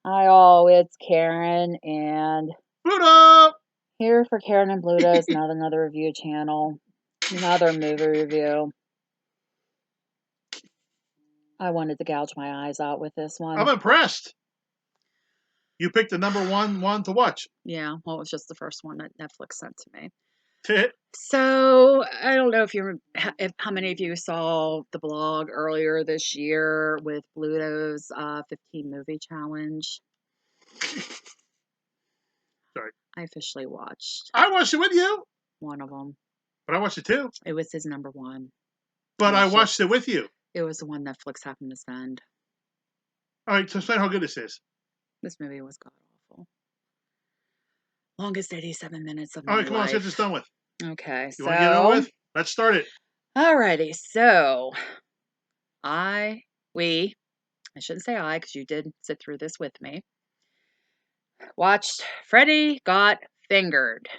Hi all, it's Karen, and Bluto! here for Karen and Bluto's another review channel, another movie review. I wanted to gouge my eyes out with this I'm one. impressed. You picked the number one to watch. Yeah, well, it was just the first one that Netflix sent to me. Hit. So I don't know if how many of you saw the blog earlier this year with Bluto's 15 movie challenge. Sorry. I officially watched I watched it with you, one of them. but I watched it too. It was his number one. But I was watched it with you. It was the one Netflix happened to send. All right, so explain how good this is. This movie was god awful. Longest 87 minutes of All my right, come on, let's get this life. done with. Okay, You want to get it over so with? Let's start it. alrighty, so I shouldn't say I, because you did sit through this with me. Watched Freddy Got Fingered.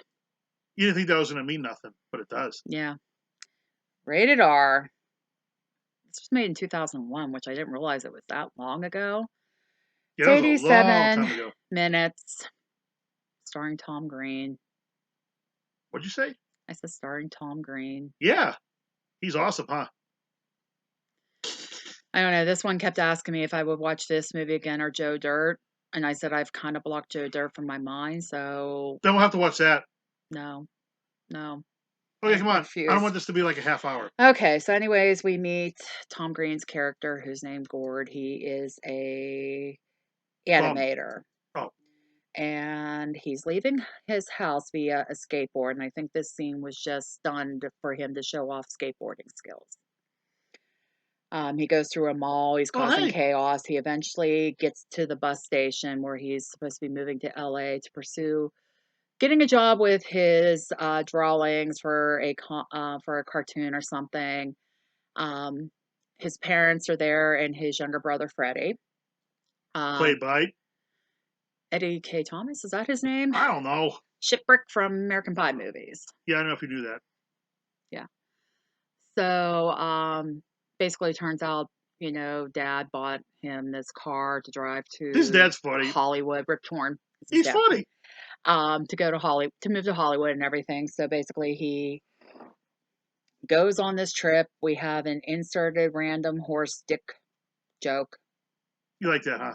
You didn't think that was going to mean nothing, but it does. Yeah. Rated R. This was made in 2001, which I didn't realize it was that long ago. Yeah, It's that was a long 87 time ago. minutes, starring Tom Green. What'd you say? I said starring Tom Green. Yeah, he's awesome, huh? I don't know. This one kept asking me if I would watch this movie again or Joe Dirt. And I said I've kind of blocked Joe Dirt from my mind, so Then we'll have to watch that. no, no, Okay, I come on. I don't refuse. want this to be like a half hour. Okay, so anyways, we meet Tom Green's character, who's named Gord. He is a animator, Oh, and he's leaving his house via a skateboard. And I think this scene was just done for him to show off skateboarding skills. He goes through a mall. He's oh, causing hey. chaos. He eventually gets to the bus station where he's supposed to be moving to LA to pursue getting a job with his drawings for a cartoon or something. Um, his parents are there, and his younger brother Freddy. Played Um, by? Eddie K. Thomas, is that his name? I don't know. Shipwreck from American Pie movies. Yeah, I don't know if you do that. Yeah. So basically, turns out, Dad bought him this car to drive His to dad's funny. Hollywood. Rip Torn is his He's dad. funny. To go to to move to Hollywood and everything. So basically, he goes on this trip. We have an inserted random horse dick joke. You like that, huh?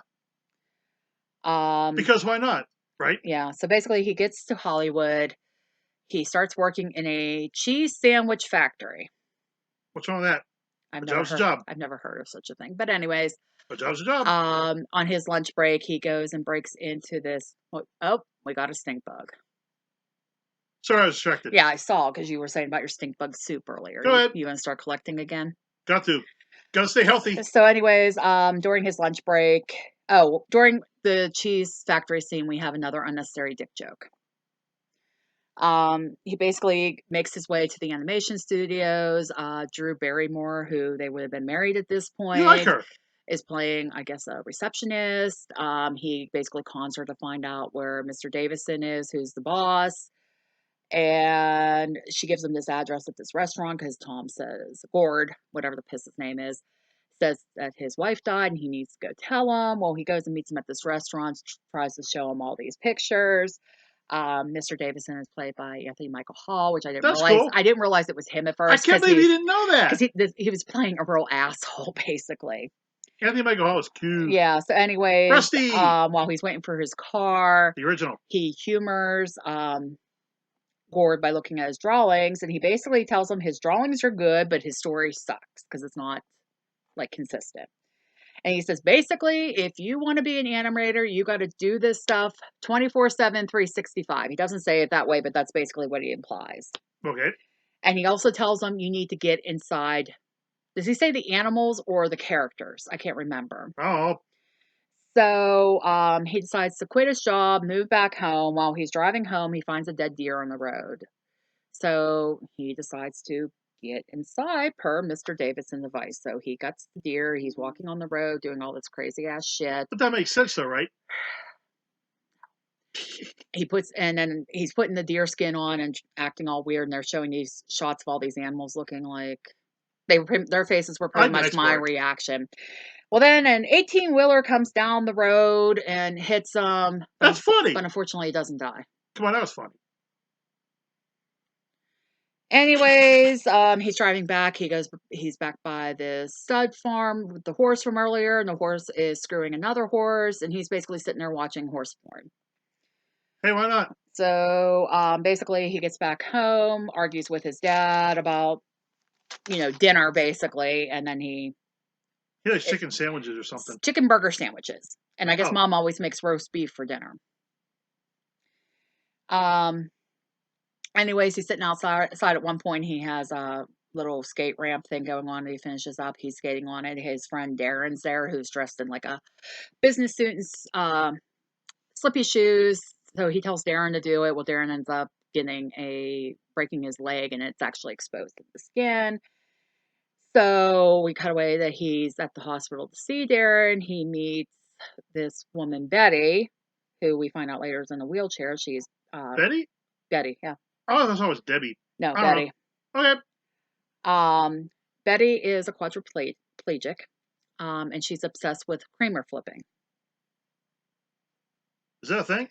Um, Because why not? Right? yeah. So basically, he gets to Hollywood. He starts working in a cheese sandwich factory. What's wrong with that? A job's a job. I've never heard of such a thing. But anyways, A job's a job. on his lunch break, he goes and breaks into this. Oh, we got a stink bug. Sorry, I was distracted. Yeah, I saw because you were saying about your stink bug soup earlier. Go ahead. You want to start collecting again? Got to. Got to stay healthy. So, anyways, during his lunch break, during the cheese factory scene, we have another unnecessary dick joke. He basically makes his way to the animation studios. Drew Barrymore, who they would have been married at this You like point, her. is playing, I guess, a receptionist. He basically cons her to find out where Mr. Davison is, who's the boss. And she gives him this address at this restaurant because Tom says, Gord, whatever the piss his name is, says that his wife died and he needs to go tell him. Well, he goes and meets him at this restaurant, tries to show him all these pictures. Mr. Davison is played by Anthony Michael Hall, which I didn't That's realize. cool. I didn't realize it was him at I first can't believe you didn't know that. because he was playing a real asshole, basically. Anthony Michael Hall is cute. Yeah. So, anyways, Rusty. while he's waiting for his car, The original. he humors Gord by looking at his drawings, and he basically tells him his drawings are good, but his story sucks because it's not like consistent. And he says, basically, if you want to be an animator, you got to do this stuff 24/7, 365. He doesn't say it that way, but that's basically what he implies. Okay. And he also tells him you need to get inside. Does he say the animals or the characters? I can't remember. Oh. So he decides to quit his job, move back home. While he's driving home, he finds a dead deer on the road. So he decides to get inside per Mr. Davidson's advice. So he guts the deer. He's walking on the road doing all this crazy ass shit. But that makes sense though, right? And then he's putting the deer skin on and acting all weird. And they're showing these shots of all these animals looking like Their faces were I pretty like the much next my part. reaction. Well, then an 18-wheeler comes down the road and hits him, That's but funny. unfortunately he doesn't die. Come on, that was funny. Anyways, he's driving back. He's back by the stud farm with the horse from earlier, and the horse is screwing another horse, and he's basically sitting there watching horse porn. Hey, why not? So basically, he gets back home, argues with his dad about dinner, basically, and then He likes chicken sandwiches or something. chicken burger sandwiches, and I guess Oh, mom always makes roast beef for dinner. Um, Anyways, he's sitting outside. At one point, he has a little skate ramp thing going on. He finishes up. He's skating on it. His friend Darren's there, who's dressed in like a business suit and slippy shoes. So he tells Darren to do it. Well, Darren ends up breaking his leg, and it's actually exposed to the skin. So we cut away that he's at the hospital to see Darren. He meets this woman, Betty, who we find out later is in a wheelchair. She's Betty? Betty, yeah. Oh, I thought it was Debbie. No, I don't know. Betty. Okay. Um, Betty is a quadriplegic, and she's obsessed with creamer flipping. Is that a thing?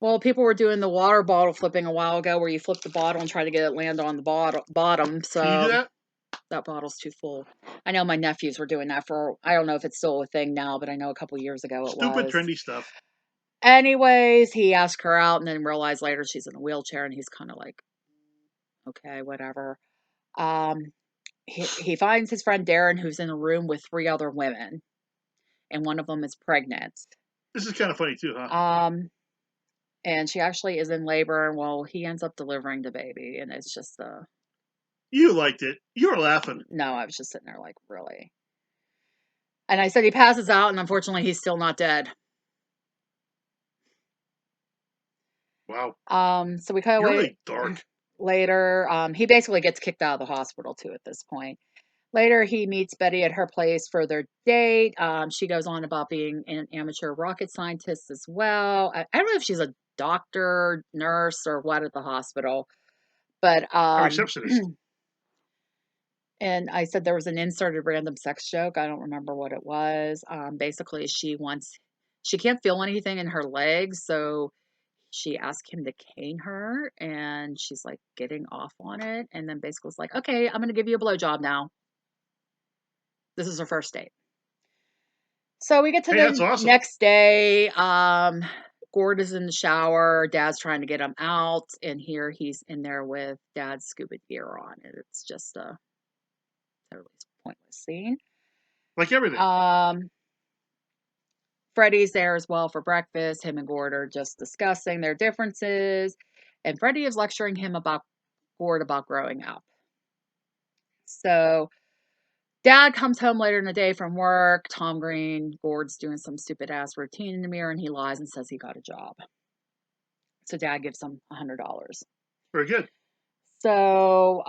Well, people were doing the water bottle flipping a while ago, where you flip the bottle and try to get it land on the bottom. Can you do So that? that bottle's too full. I know my nephews were doing that for. I don't know if it's still a thing now, but I know a couple years ago it Stupid, was. trendy stuff. Anyways, he asked her out, and then realized later she's in a wheelchair, and he's kind of like, okay, whatever. Um, he finds his friend Darren, who's in a room with three other women, and one of them is pregnant. This is kind of funny too, huh? And she actually is in labor, and well, he ends up delivering the baby, and it's just You liked it. You were laughing. no, I was just sitting there like, really. And I said he passes out, and unfortunately, he's still not dead. Wow. So we cut You're away really dark. later. He basically gets kicked out of the hospital too at this point. Later, he meets Betty at her place for their date. She goes on about being an amateur rocket scientist as well. I don't know if she's a doctor, nurse, or what at the hospital, but A receptionist. and I said there was an inserted random sex joke. I don't remember what it was. Basically, she can't feel anything in her legs, so she asked him to cane her, and she's like getting off on it, and then basically was like, "Okay, I'm gonna give you a blowjob now." This is her first date. So we get to Hey, that's the awesome. next day. Gord is in the shower. Dad's trying to get him out, and here he's in there with Dad's scuba gear on, and it's just a totally pointless scene. Like everything. Um, Freddy's there as well for breakfast. Him and Gord are just discussing their differences, and Freddy is lecturing him about Gord about growing up. So Dad comes home later in the day from work. Tom Green, Gord's doing some stupid ass routine in the mirror, and he lies and says he got a job. So Dad gives him $100. Very good. So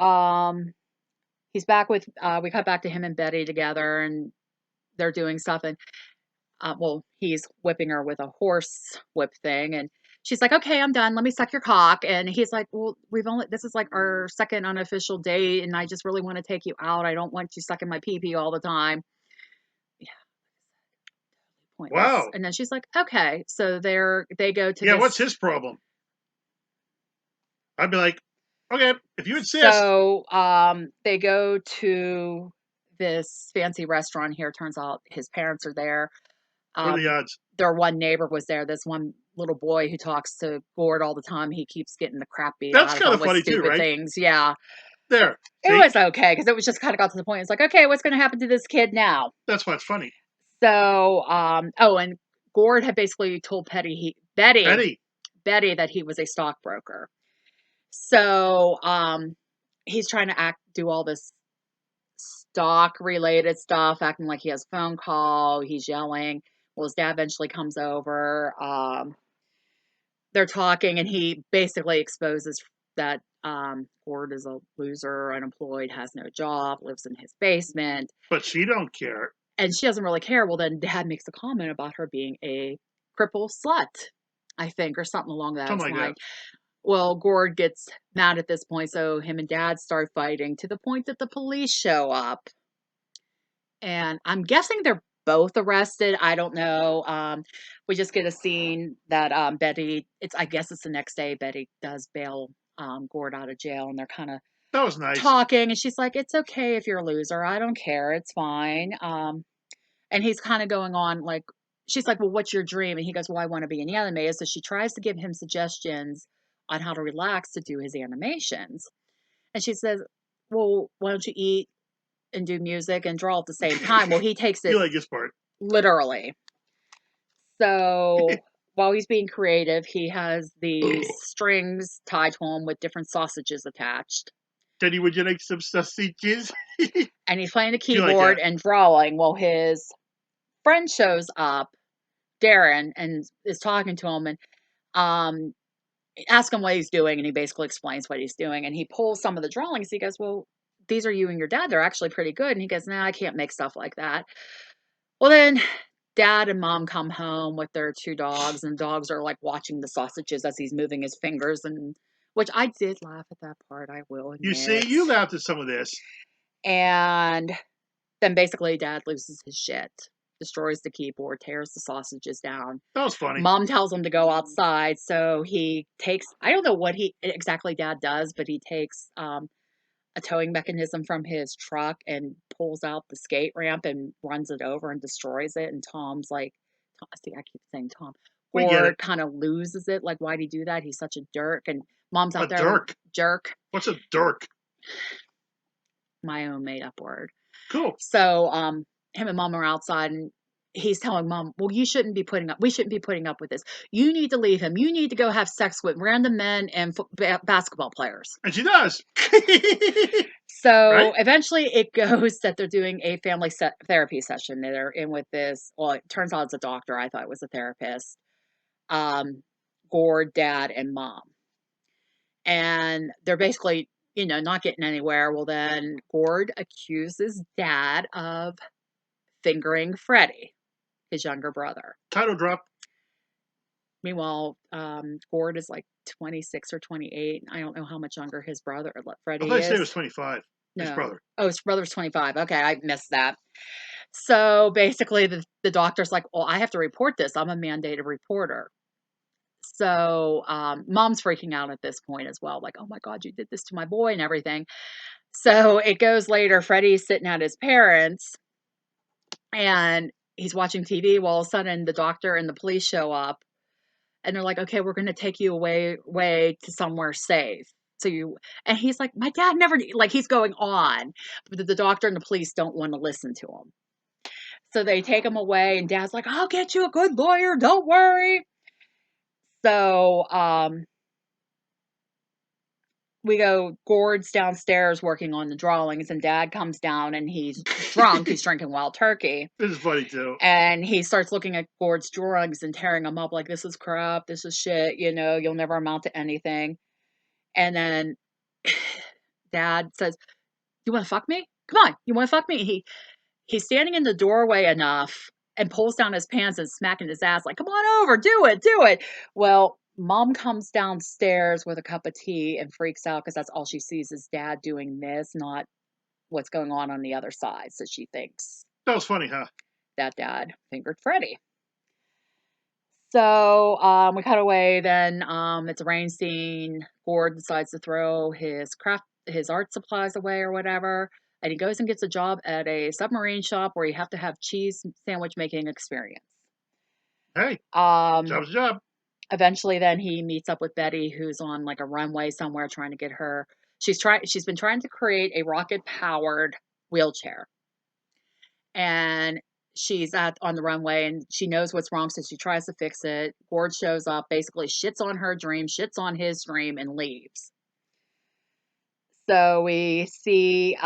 he's back with. We cut back to him and Betty together, and they're doing stuff. And well, he's whipping her with a horse whip thing, and she's like, "Okay, I'm done. Let me suck your cock." And he's like, "Well, this is like our second unofficial date, and I just really want to take you out. I don't want you sucking my pee pee all the time." Yeah, pointless. Wow. And then she's like, "Okay." So they go to Yeah, what's this. his problem? I'd be like, okay, if you insist. So they go to this fancy restaurant here. Turns out his parents are there. What are the Um, odds? their one neighbor was there. This one little boy who talks to Gord all the time. He keeps getting the crap beat That's out of kind him of with funny too, stupid right? things. Yeah, There. it See? was okay because it was just kind of got to the point. It's like, okay, what's going to happen to this kid now? That's what's funny. So, oh, and Gord had basically told Betty. Betty that he was a stockbroker. So, he's trying to do all this stock related stuff, acting like he has a phone call. He's yelling. Well, his dad eventually comes over. They're talking, and he basically exposes that Gord is a loser, unemployed, has no job, lives in his basement, But she don't care. and she doesn't really care. Well, then Dad makes a comment about her being a cripple slut, I think, or something along those Something like lines. that. Well, Gord gets mad at this point, so him and Dad start fighting to the point that the police show up. And I'm guessing they're both arrested. I don't know. We just get a scene that Betty. I guess it's the next day. Betty does bail Gord out of jail, and they're kind of That was nice. talking, and she's like, "It's okay if you're a loser. I don't care. It's fine." And he's kind of going on like, she's like, "Well, what's your dream?" And he goes, "Well, I want to be an animator." So she tries to give him suggestions on how to relax to do his animations, and she says, "Well, why don't you eat and do music and draw at the same time?" Well, he takes You it like this part. literally. So while he's being creative, he has these strings tied to him with different sausages attached. Teddy, would you like some sausages? And he's playing the You like keyboard that? and drawing. Well, his friend shows up, Darren, and is talking to him and um asks him what he's doing. And he basically explains what he's doing. And he pulls some of the drawings. He goes, "Well, these are you and your dad. They're actually pretty good." And he goes, "Nah, I can't make stuff like that." Well, then Dad and Mom come home with their 2 dogs, and dogs are, like, watching the sausages as he's moving his fingers, and which I did laugh at that part, I will You see, admit. you laughed at some of this. And then basically Dad loses his shit, destroys the keyboard, tears the sausages down. That was funny. Mom tells him to go outside, so he takes, I don't know what he exactly Dad does, but he takes, a towing mechanism from his truck and pulls out the skate ramp and runs it over and destroys it. And Tom's like, see, I keep saying Tom. We get it. Gord kind of loses it. Like, why'd he do that? He's such a jerk. And Mom's A out there, dirk. jerk, What's a dirk? my own made up word. Cool. So, him and Mom are outside and he's telling Mom, "Well, we shouldn't be putting up with this. You need to leave him. You need to go have sex with random men and basketball players." And she does. So Right? eventually it goes that they're doing a family therapy session. They're in with this, well, it turns out it's a doctor. I thought it was a therapist. Um, Gord, Dad, and Mom. And they're basically, not getting anywhere. Well, then Gord accuses Dad of fingering Freddy, his younger brother. Title drop. Meanwhile, Gord is like 26 or 28. I don't know how much younger his brother, I thought Freddie you said it is. was 25. His No. brother. Oh, his brother's 25. Okay, I missed that. So basically, the doctor's like, "Well, I have to report this. I'm a mandated reporter." So Mom's freaking out at this point as well, like, "Oh my God, you did this to my boy and everything." So it goes later. Freddie's sitting at his parents and he's watching TV. Well, all of a sudden, the doctor and the police show up and they're like, "Okay, we're going to take you away to somewhere safe." So and he's like, "My dad never," like he's going on, but the doctor and the police don't want to listen to him. So they take him away, and Dad's like, "I'll get you a good lawyer. Don't worry." So we go. Gord's downstairs working on the drawings, and Dad comes down, and he's drunk. He's drinking wild turkey, This is funny too. and he starts looking at Gord's drawings and tearing them up like, "This is crap. This is shit. You'll never amount to anything." And then Dad says, "You want to fuck me? Come on, you want to fuck me?" He's standing in the doorway enough and pulls down his pants and smacking his ass like, "Come on over, do it, do it." Well, Mom comes downstairs with a cup of tea and freaks out because that's all she sees is Dad doing this, not what's going on the other side. So she thinks That was funny, huh? that Dad fingered Freddy. So we cut away. Then it's a rain scene. Gord decides to throw his art supplies away or whatever, and he goes and gets a job at a submarine shop where you have to have cheese sandwich making experience. Hey, Um, job's a job. Eventually, then he meets up with Betty, who's on like a runway somewhere trying to get her. She's been trying to create a rocket powered wheelchair, and she's at on the runway and she knows what's wrong, so she tries to fix it. Gord shows up, basically shits on her dream, shits on his dream, and leaves. So we see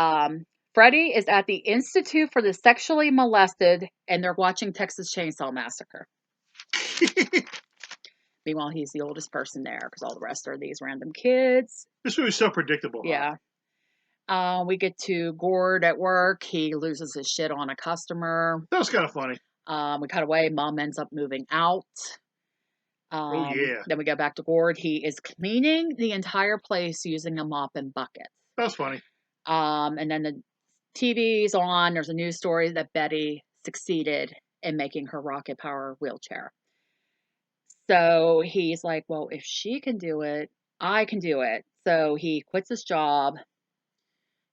Freddie is at the Institute for the Sexually Molested, and they're watching Texas Chainsaw Massacre. Meanwhile, he's the oldest person there because all the rest are these random kids. This movie's so predictable, huh? Yeah. We get to Gord at work. He loses his shit on a customer. That was kind of funny. We cut away. Mom ends up moving out. Oh yeah, Then we go back to Gord. He is cleaning the entire place using a mop and bucket. that's funny. And then the TV's on. There's a news story that Betty succeeded in making her rocket power wheelchair. So he's like, well, if she can do it, I can do it. So he quits his job.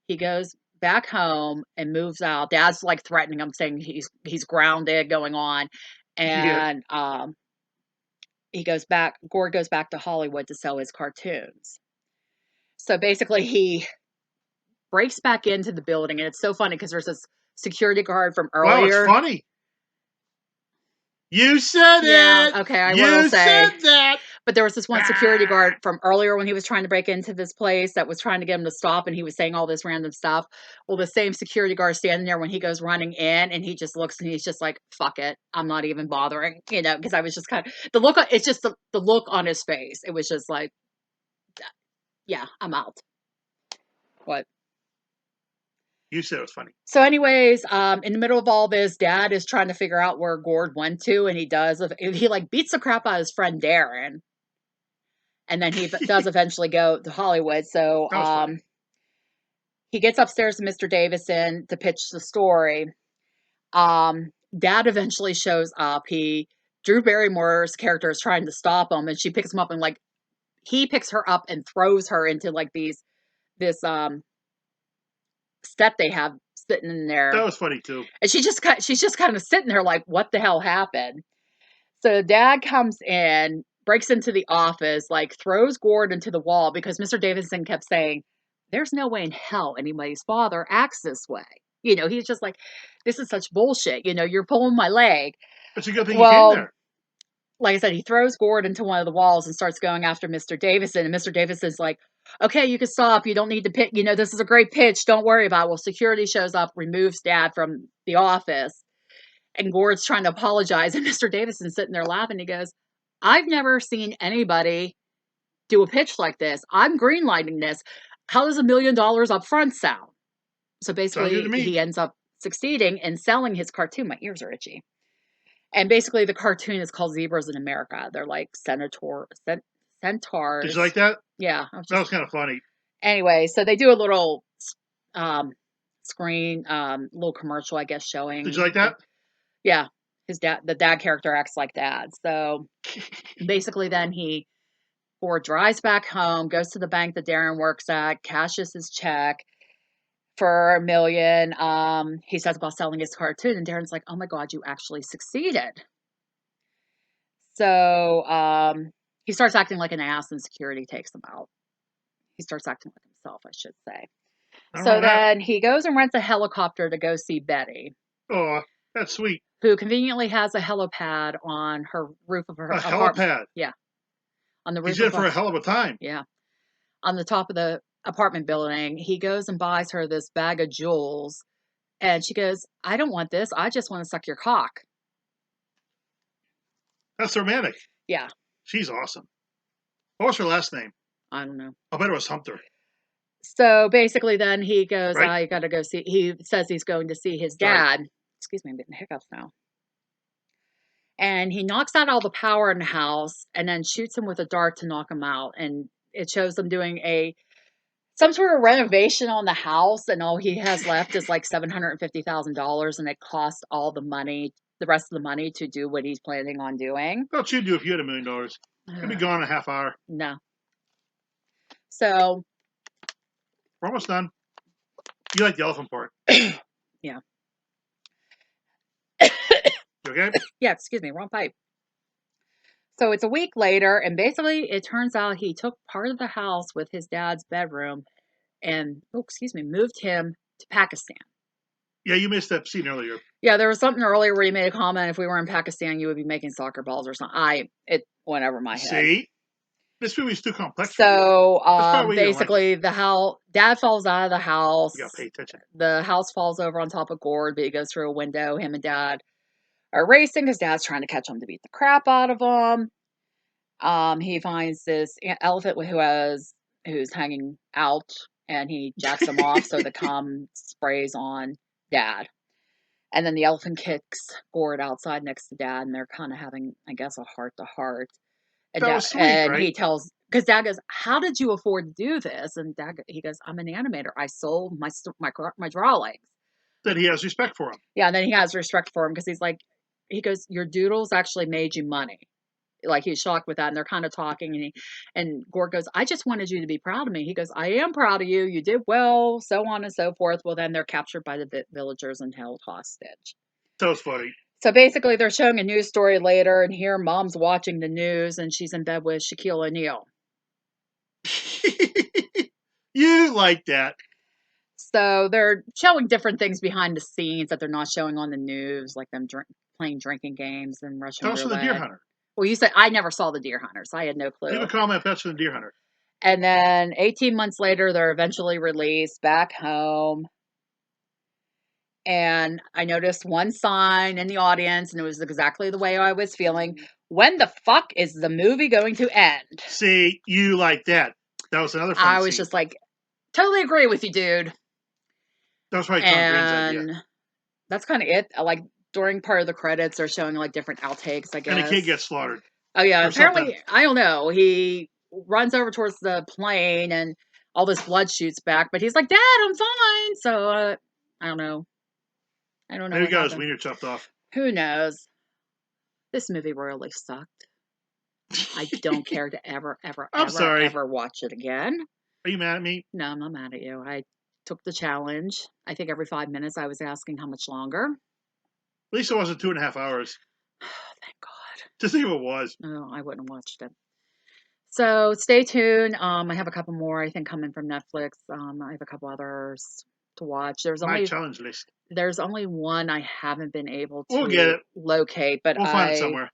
He goes back home and moves out. Dad's like threatening him, saying he's grounded, going on, Yeah. and he goes back. Gord goes back to Hollywood to sell his cartoons. So basically, he breaks back into the building, and it's so funny because there's this security guard from Wow, it's earlier. funny. You said Yeah, it. okay, I will You say. said that. But there was this one security Ah. guard from earlier when he was trying to break into this place that was trying to get him to stop, and he was saying all this random stuff. Well, the same security guard standing there when he goes running in, and he just looks and he's just like, "Fuck it, I'm not even bothering," because I was just kind of the look. It's just the look on his face. It was just like, "Yeah, I'm out." What? You said it was funny. So, anyways, in the middle of all this, Dad is trying to figure out where Gord went to, and he does. He like beats the crap out of his friend Darren, and then he does eventually go to Hollywood. So, That was funny. he gets upstairs to Mr. Davison to pitch the story. Dad eventually shows up. Drew Barrymore's character is trying to stop him, and she picks him up and like he picks her up and throws her into like this step they have sitting in That there, was funny too. and she's just kind of sitting there like, what the hell happened? So Dad comes in, breaks into the office, like throws Gord into the wall because Mr. Davidson kept saying, "There's no way in hell anybody's father acts this way." He's just like, "This is such bullshit. You're pulling my leg." It's a good thing you came Well, there. like I said, he throws Gord into one of the walls and starts going after Mr. Davison. And Mr. Davison's like, "Okay, you can stop. You don't need to pitch. This is a great pitch. Don't worry about it." Well, security shows up, removes Dad from the office, and Gord's trying to apologize. And Mr. Davison's sitting there laughing. He goes, "I've never seen anybody do a pitch like this. I'm greenlighting this. How does $1 million up front sound?" So Sounds good to basically, me. he ends up succeeding in selling his cartoon. My ears are itchy. And basically, the cartoon is called Zebras in America. They're like Did you centaurs. like that? Yeah, I was That just was kind of funny. anyway. So they do a little um, screen, little commercial, I guess, Did you showing. like that? Yeah, the dad character acts like dad. So basically, then Ford drives back home, goes to the bank that Darren works at, cashes his check for $1 million. He says about selling his cartoon, and Darren's like, "Oh my God, you actually succeeded." So he starts acting like an ass, and security takes him out. He starts acting like himself, I should say. Nothing wrong So with that. then he goes and rents a helicopter to go see Betty, Oh, that's sweet. who conveniently has a helipad on her roof of her A apartment. helipad. Yeah, on the He's roof in of for her. a hell of a time. Yeah, on the top of the apartment building. He goes and buys her this bag of jewels, and she goes, "I don't want this. I just want to suck your cock." That's romantic. Yeah, She's awesome. What was her last name? I don't know. I bet it was Hunter. So basically, then he goes, Right? "I got to go see." He says he's going to see his Sorry. dad. Excuse me, I'm getting hiccups now. And he knocks out all the power in the house, and then shoots him with a dart to knock him out. And it shows them doing some sort of renovation on the house, and all he has left is like $750,000, and it cost all the rest of the money to do what he's planning on doing. What you'd do if you had $1 million? You'd be gone in a half hour. No. So, We're almost done. You like the elephant part. yeah. You okay? Yeah, excuse me, wrong pipe. So it's a week later, and basically it turns out he took part of the house with his dad's bedroom and, oh, excuse me, moved him to Pakistan. Yeah, you missed that scene earlier. Yeah, there was something earlier where you made a comment, if we were in Pakistan, you would be making soccer balls or something. It went over my head. See? This movie's too complex for you. So That's probably why you don't like it. basically, dad falls out of the house. You gotta pay attention. The house falls over on top of Gord, but he goes through a window. Him and dad are racing because dad's trying to catch him to beat the crap out of him. He finds this elephant who's hanging out, and he jacks him off so the cum sprays on dad. And then the elephant kicks Gord outside next to dad, and they're kind of having, I guess, a heart to heart. And That dad, was sweet, and right? he tells, because dad goes, "How did you afford to do this?" And he goes, "I'm an animator. I sold my drawings." That he has respect for him. Yeah, and then he has respect for him because he's like, he goes, "Your doodles actually made you money." Like he's shocked with that, and they're kind of talking, and Gord goes, "I just wanted you to be proud of me." He goes, "I am proud of you. You did well, so on and so forth." Well, then they're captured by the villagers and held hostage. That was funny. So basically, they're showing a news story later, and here mom's watching the news, and she's in bed with Shaquille O'Neal. You like that. So they're showing different things behind the scenes that they're not showing on the news, like them playing drinking games and Russian Tell us for the Deer roulette. Hunter. Well, you said I never saw the Deer Hunter, so I had no Leave a clue. comment. That's for the Deer Hunter. And then 18 months later, they're eventually released back home. And I noticed one sign in the audience, and it was exactly the way I was feeling. When the fuck is the movie going to end? See, you like that. That was another funny I was scene. just like, totally agree with you, dude. That was probably Tom Green's idea. And that's kind of it. Like during part of the credits, they're showing like different outtakes, I And the kid guess. gets slaughtered. Oh yeah, Or something. apparently I don't know. He runs over towards the plane, and all this blood shoots back. But he's like, "Dad, I'm fine." So I don't know. I don't know Maybe he what got his happened. wiener chopped off. Who knows? This movie really sucked. I don't care to ever, ever, I'm ever, sorry. ever watch it again. Are you mad at me? No, I'm not mad at you. I took the challenge. I think every 5 minutes I was asking how much longer. At least it wasn't 2.5 hours. Thank God. Just think if it was. No, I wouldn't have watched it. So stay tuned. I have a couple more I think coming from Netflix. I have a couple others to watch. My challenge list. There's only one I haven't been able We'll get to it. locate, but We'll find it I somewhere.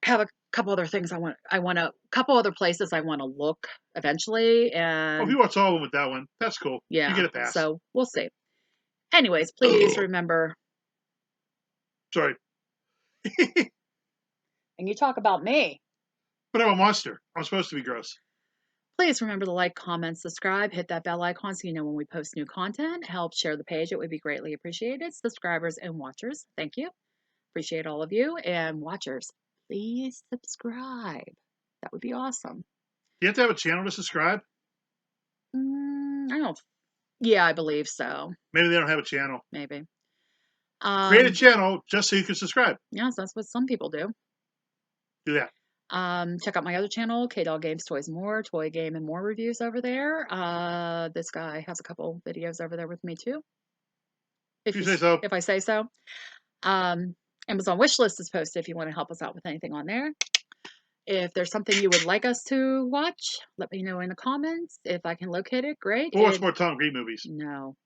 have a couple other things I want to couple other places I want to look eventually, Oh, if and you watch all of them with that one, that's cool. You yeah, get a pass. so we'll see. Anyways, please remember, Sorry. and you talk about me. But I'm a monster. I'm supposed to be gross. Please remember to like, comment, subscribe, hit that bell icon so you know when we post new content. Help share the page. It would be greatly appreciated. Subscribers and watchers, thank you. Appreciate all of you. And watchers, please subscribe. That would be awesome. Do you have to have a channel to subscribe? I don't. Yeah, I believe so. Maybe they don't have a channel. Maybe. Create a channel just so you can subscribe. Yes, that's what some people do. Do that. Check out my other channel, K Dog Games, Toys More, Toy Game and More reviews over there. This guy has a couple videos over there with me too. If you say so. If I say so. Amazon wish list is posted if you want to help us out with anything on there. If there's something you would like us to watch, let me know in the comments. If I can locate it, great. We'll watch more Tom Green movies. No.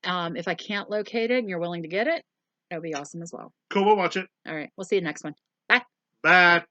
If I can't locate it and you're willing to get it, that would be awesome as well. Cool, we'll watch it. All right. We'll see you next one. Bye. Bye.